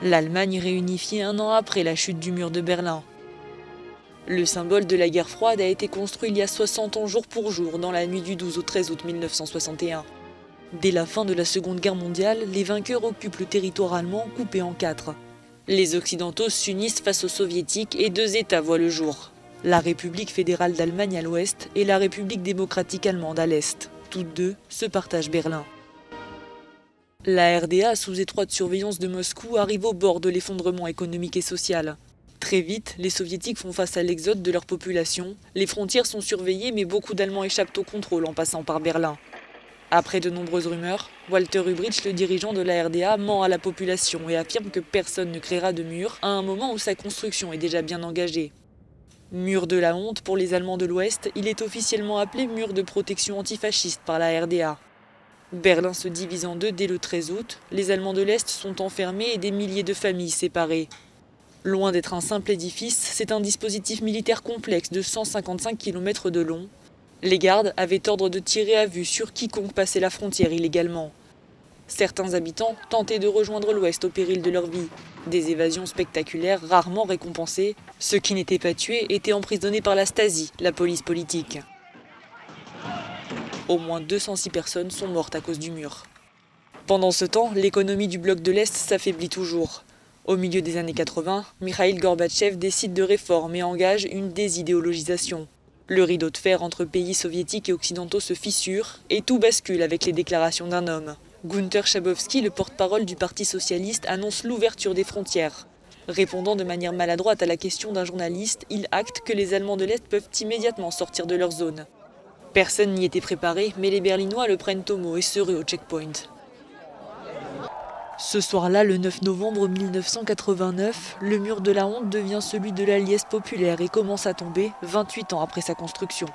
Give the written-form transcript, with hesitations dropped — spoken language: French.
L'Allemagne réunifiée un an après la chute du mur de Berlin. Le symbole de la guerre froide a été construit il y a 60 ans jour pour jour, dans la nuit du 12 au 13 août 1961. Dès la fin de la Seconde Guerre mondiale, les vainqueurs occupent le territoire allemand coupé en 4. Les Occidentaux s'unissent face aux Soviétiques et 2 États voient le jour. La République fédérale d'Allemagne à l'ouest et la République démocratique allemande à l'est. Toutes deux se partagent Berlin. La RDA, sous étroite surveillance de Moscou, arrive au bord de l'effondrement économique et social. Très vite, les Soviétiques font face à l'exode de leur population. Les frontières sont surveillées, mais beaucoup d'Allemands échappent au contrôle en passant par Berlin. Après de nombreuses rumeurs, Walter Ulbricht, le dirigeant de la RDA, ment à la population et affirme que personne ne créera de mur à un moment où sa construction est déjà bien engagée. Mur de la honte pour les Allemands de l'Ouest, il est officiellement appelé mur de protection antifasciste par la RDA. Berlin se divise en 2 dès le 13 août, les Allemands de l'Est sont enfermés et des milliers de familles séparées. Loin d'être un simple édifice, c'est un dispositif militaire complexe de 155 km de long. Les gardes avaient ordre de tirer à vue sur quiconque passait la frontière illégalement. Certains habitants tentaient de rejoindre l'Ouest au péril de leur vie. Des évasions spectaculaires rarement récompensées. Ceux qui n'étaient pas tués étaient emprisonnés par la Stasi, la police politique. Au moins 206 personnes sont mortes à cause du mur. Pendant ce temps, l'économie du bloc de l'Est s'affaiblit toujours. Au milieu des années 80, Mikhaïl Gorbatchev décide de réformes et engage une désidéologisation. Le rideau de fer entre pays soviétiques et occidentaux se fissure et tout bascule avec les déclarations d'un homme. Günter Schabowski, le porte-parole du Parti socialiste, annonce l'ouverture des frontières. Répondant de manière maladroite à la question d'un journaliste, il acte que les Allemands de l'Est peuvent immédiatement sortir de leur zone. Personne n'y était préparé, mais les Berlinois le prennent au mot et se ruent au checkpoint. Ce soir-là, le 9 novembre 1989, le mur de la honte devient celui de la liesse populaire et commence à tomber 28 ans après sa construction.